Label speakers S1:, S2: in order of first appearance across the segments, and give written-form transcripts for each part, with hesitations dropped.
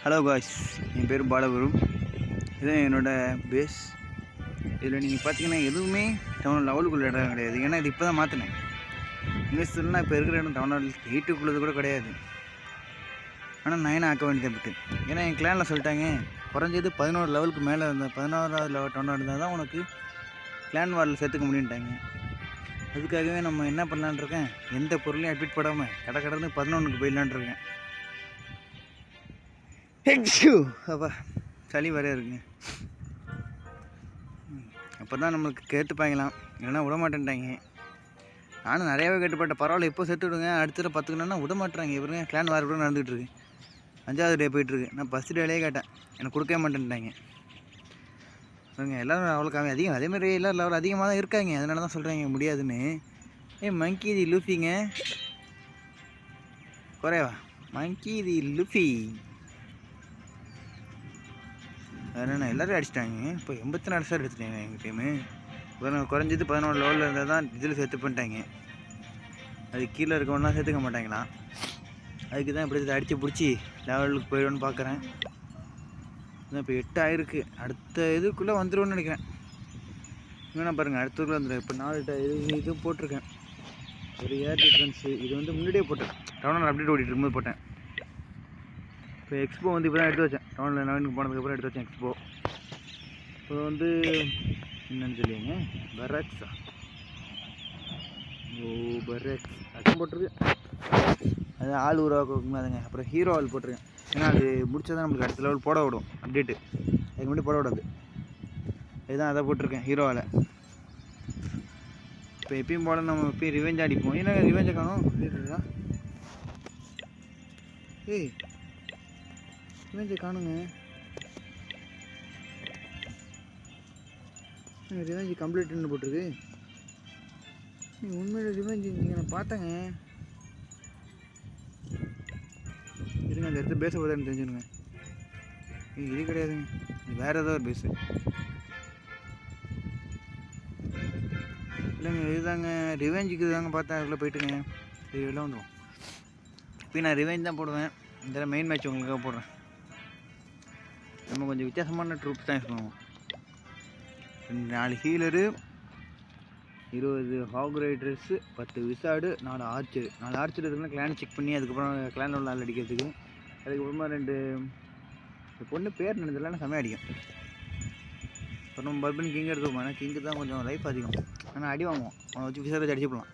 S1: Hello guys, என் பேர் பாலகுரு. இதுதான் என்னோடய பேஸ். இதில் நீங்கள் பார்த்தீங்கன்னா எதுவுமே தமிழ்நாடு லெவலுக்குள்ள இடம் கிடையாது. ஏன்னா இது இப்போ தான் மாற்றினேன். இன்வெஸ்டர்னால் இப்போ இருக்கிற இடம் தமிழ்நாடு ஹீட்டுக்குள்ளது கூட கிடையாது. ஆனால் நான் ஆக்க வேண்டியதை பட்டு, ஏன்னா என் கிளானில் சொல்லிட்டாங்க, குறைஞ்சது 11 லெவலுக்கு மேலே இருந்தால் 11வது லெவல் டவுனாக இருந்தால் தான் உனக்கு கிளான் வாரில் சேர்த்துக்க முடியுன்ட்டாங்க. அதுக்காகவே நம்ம என்ன பண்ணலான் இருக்கேன், எந்த பொருளையும் அட்மிட் படாமல் கடந்து 11க்கு போயிடலான் இருக்கேன். அப்பா சளி வரையா இருக்குங்க. அப்போ தான் நம்மளுக்கு கேட்டுப்பாங்களாம், இல்லைன்னா விடமாட்டேன்ட்டாங்க. நானும் நிறையாவே கேட்டுப்பட்டேன். பரவாயில்ல இப்போ சேர்த்து விடுங்க, அடுத்த 10க்குன்னா விட மாட்டேறாங்க. இவருங்க கிளான் வார கூட நடந்துகிட்டு இருக்கு. 5வது டே போயிட்டுருக்கு. நான் ஃபஸ்ட் டேலேயே கேட்டேன், எனக்கு கொடுக்கவே மாட்டேன்ட்டாங்க. சொல்லுங்க, எல்லோரும் அவ்வளோ அதிகம் அதேமாதிரி எல்லோரும் லெவல் அதிகமாக தான் இருக்காங்க. அதனால தான் சொல்கிறாங்க முடியாதுன்னு. மங்கி தி லூஃபிங்க குறைவா, மங்கி தி லூஃபி அதனால் எல்லோரும் அடிச்சிட்டாங்க. இப்போ 84 ஸ்டார் எடுத்துட்டாங்க எங்கள் டீமு. இப்போ நான் குறைஞ்சது 11 லெவலில் இருந்தால் தான் இதில் சேர்த்து பண்ணிட்டாங்க. அது கீழே இருக்கவனா சேர்த்துக்க மாட்டாங்களாம். அதுக்கு தான் இப்படி அடித்து பிடிச்சி லெவலுக்கு போயிடும்னு பார்க்குறேன். இப்போ 8 ஆகிருக்கு. அடுத்த இதுக்குள்ளே வந்துடும்னு நினைக்கிறேன். இன்னும் பாருங்கள், அடுத்த ஊரில் வந்துடும். இப்போ 4 இதுவும் போட்டிருக்கேன். ஒரு ஏர் டிஃப்ரென்ஸு இது வந்து முன்னாடியே போட்டேன். டவுனில் அப்டேட் ஓடிட்டு இருக்கும்போது போட்டேன். இப்போ எக்ஸ்போ வந்து இப்போ தான் எடுத்து வச்சேன். டவுனில் 9க்கு போனதுக்கப்புறம் எடுத்து வச்சேன் எக்ஸ்போ. இப்போ வந்து என்னென்னு சொல்லிங்க, பராக்ஸா, பராக்ஸ் அதுவும் போட்டிருக்கு. அது ஆள் உருவாக்குங்க அதுங்க. அப்புறம் ஹீரோ ஆள் போட்டிருக்கேன். ஏன்னா அது முடிச்சா தான் நம்மளுக்கு அடுத்த லெவல் போட விடும் அப்டேட்டு. அதுக்கு முன்னாடி போட விடாது. இதுதான் அதை போட்டிருக்கேன் ஹீரோவில். இப்போ எப்பயும் போல நம்ம எப்பயும் ரிவெஞ்ச் அடிப்போம். ஏன்னா ரிவெஞ்சை காணும். ரிவெஞ்சை காணுங்க. ரிவெஞ்சு கம்ப்ளீட்னு போட்டிருக்கு. நீங்கள் உண்மையில ரிவெஞ்சு நீங்கள் நான் பார்த்தேங்க. இருங்க, அந்த இடத்துல பேச போதான்னு தெரிஞ்சுருங்க. இது கிடையாதுங்க, இது வேறு ஏதோ ஒரு பேஸு இல்லைங்க. இதுதாங்க ரிவெஞ்சுக்கு தாங்க பார்த்தேன். அதுக்குள்ளே போயிட்டுங்க இது வெளில வந்துடும். இப்போ நான் ரிவெஞ்ச் தான் போடுவேன். இந்த மெயின் மேட்ச் உங்களுக்காக போடுறேன். நம்ம கொஞ்சம் வித்தியாசமான ட்ரூப்ஸ் தான் யூஸ் பண்ணுவோம். 4 ஹீலரு, 20 ஹாக் ரைடர்ஸு, 10 விசாடு, 4 ஆர்ச்சரு. 4 ஆர்ச்சர் இருக்குன்னா கிளான் செக் பண்ணி அதுக்கப்புறம் கிளான் உள்ள ஆள் அடிக்கிறதுக்கு. அதுக்கப்புறமா 2 பொண்ணு பேர் நினைச்சலாம் செம்மையாக அடிக்கும். அப்புறம் பர்பன் கிங் எடுத்துப்போம். ஏன்னா கிங்கு தான் கொஞ்சம் லைஃப் அதிகம். ஆனால் அடி வாங்குவோம். அவனை வச்சு விசாடு வச்சு அடிச்சுப்பலாம்.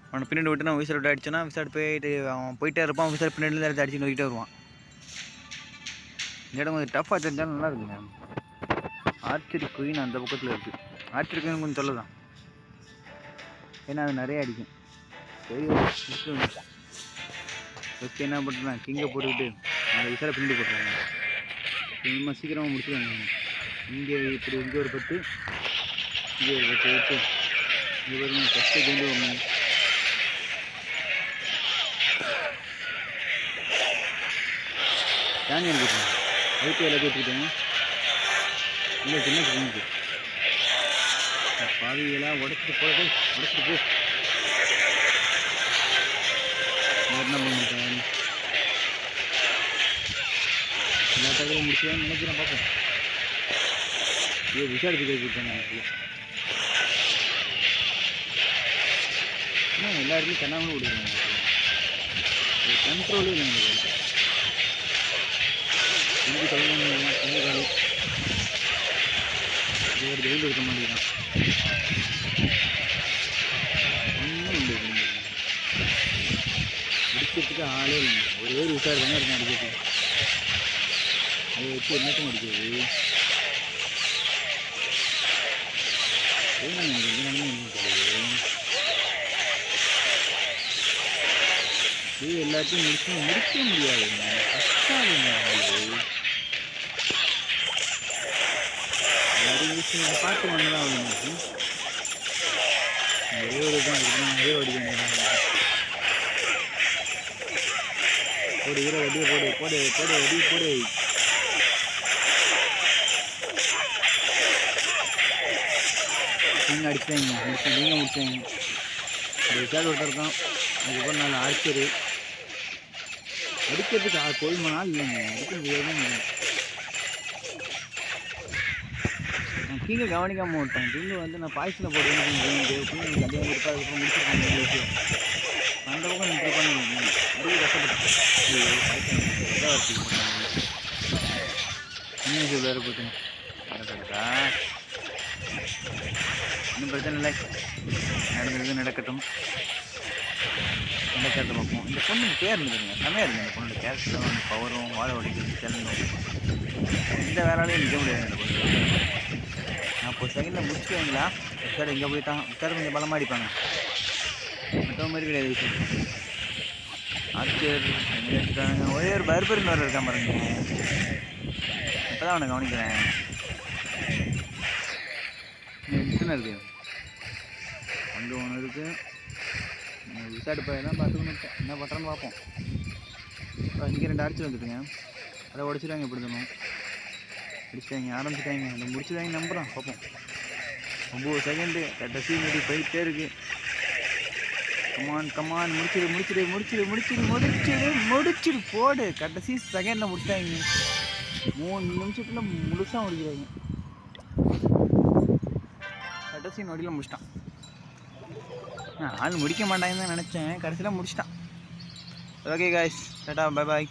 S1: அவனை பின்னாடி விட்டு நான் விசாடு விட்டு அடிச்சோன்னா விசாடு போயிட்டு அவன் போயிட்டே இருப்பான். விசாடு பின்னாடிலேருந்து எடுத்து அடிச்சு நோக்கிட்டே வருவான். இந்த இடம் கொஞ்சம் டஃப்பாக தெரிஞ்சாலும் நல்லா இருக்குங்க. ஆர்ச்சரி குயின் அந்த பக்கத்தில் இருக்குது. ஆர்ச்சரி குயின் கொஞ்சம் தொல்லை தான், ஏன்னா அது நிறைய அடிக்கும். சரி ஓகே, என்ன பண்ணுறேன், கிங்கை போட்டுக்கிட்டு அந்த விசாரை பின்னாடி போட்டுருவாங்க. இன்னும் சீக்கிரமாக முடிச்சுருவாங்க. இங்கே இப்படி இங்கே ஒரு 10, இங்கே ஒரு 10 வச்சு இங்கே பாருங்க. ஃபஸ்ட்டு கொண்டு வரணும். தேங்காய் எனக்கு அதுக்கு எல்லாத்தையும் வச்சுக்கிட்டேங்க. இல்லை சின்ன கிழங்கு பாவியெல்லாம் உடச்சிட்டு போகிறது, உடச்சிட்டு போ. என்ன பண்ணுறேன், எல்லா தகவலும் முடிச்சுதான் நினைக்கிறேன். பார்ப்போம். இது விசாரிச்சு கேட்குறேன். இன்னும் எல்லா இடத்துலையும் கண்ணாமலும் கொடுக்குறாங்க. கண்ட்ரோலே இல்லை எனக்கு. இங்கே சொல்லணும் காலி இது ஒரு வெயில் இருக்க மாட்டேங்கிறான். ஒன்றும் இல்லை, அடிக்கிறதுக்கு ஆளே இல்லைங்க. ஒரே ஒரு விசாரி தானே இருக்கேன் அடிக்கிறதுக்கு. அதை வச்சு என்னத்தையும் அடிக்கிறது. இது எல்லாத்தையும் முடிக்க முடியாதுங்க. கஷ்டாதுங்க. எல்லாத்தையும் பார்த்து ஒன்றுதான் ஆகுது. ஒரே ஒரு தான் இருக்குன்னா ஒரே அடிக்க போடு, வீர வண்டியை போடு போடு போடு வடி போடு. நீங்கள் அடிச்சிட்டாங்க, நீங்கள் முடிச்சாங்க. ஒரு விசால் ஒருத்தர் தான். அதுக்கப்புறம் 4 ஆர்ச்சரு, அடிக்கிறதுக்கு போதுமான நாள் இல்லைங்க, அடிக்க முடியாது. நான் கீழே கவனிக்காமல் விட்டேன். கீழே வந்து நான் பாய்ச்சல போடுவேன் கல்யாணம் கொடுத்தா அதுக்கப்புறம் முடிச்சிருக்கேன் விஷயம். அந்த பக்கம் நான் ட்ரை பண்ணி நிறைய கஷ்டப்பட்டேன். இன்னும் வேறு போட்டுங்க நடக்கிறதா இன்னும் பிரச்சனை இல்லை, நடந்தது நடக்கட்டும். நடக்கிறத பார்ப்போம். இந்த பொண்ணுக்கு பேர் இருந்துருங்க, செம்மையாக இருக்குது. இந்த பொண்ணோட கேரக்டரும் பவரும் வாழ உடைக்கிறது செல்லணும். எந்த வேலையும் நிற்க முடியாது இந்த பொண்ணு. நான் இப்போ செகண்டில் முடிச்சுக்குவீங்களா சார்? இங்கே போயிட்டான் சார், கொஞ்சம் பலமாக அடிப்பாங்க. மற்ற மாதிரி கிடையாது விஷயம். ஆச்சர் எங்கே எடுத்துட்டாங்க. ஒரே ஒரு பர்பர்னு வர இருக்கா பாருங்க. இப்போ தான் அவனை கவனிக்கிறேன். எத்தனை இருக்குது அங்கே ஒன்று இருக்குது. விசாரிட்டு போய் தான் பார்த்துக்கணும். என்ன பண்ணுறேன்னு பார்ப்போம். இங்கே 2 அடிச்சு வந்துட்டுங்க. அதை உடச்சிட்டாங்க. எப்படி தரணும் அடிச்சிட்டாங்க, ஆரம்பிச்சிட்டாங்க. அதை முடிச்சுட்டாங்க நம்புகிறோம். பார்ப்போம். 9 செகண்டு கடைசி நடி போயிட்டே இருக்குது. கமான் முடிச்சிடு போடு. கடைசி செகண்டில் முடிச்சிட்டாங்க. 3 நிமிஷத்தில் முழுசாக முடிக்கிறாங்க. கடைசி நொடியில் முடிச்சிட்டான். ஆள் முடிக்க மாட்டாங்கன்னு தான் நினச்சேன், கடைசியில் முடிச்சிட்டான். ஓகே காய்ஸ், டாடா, பை பாய்.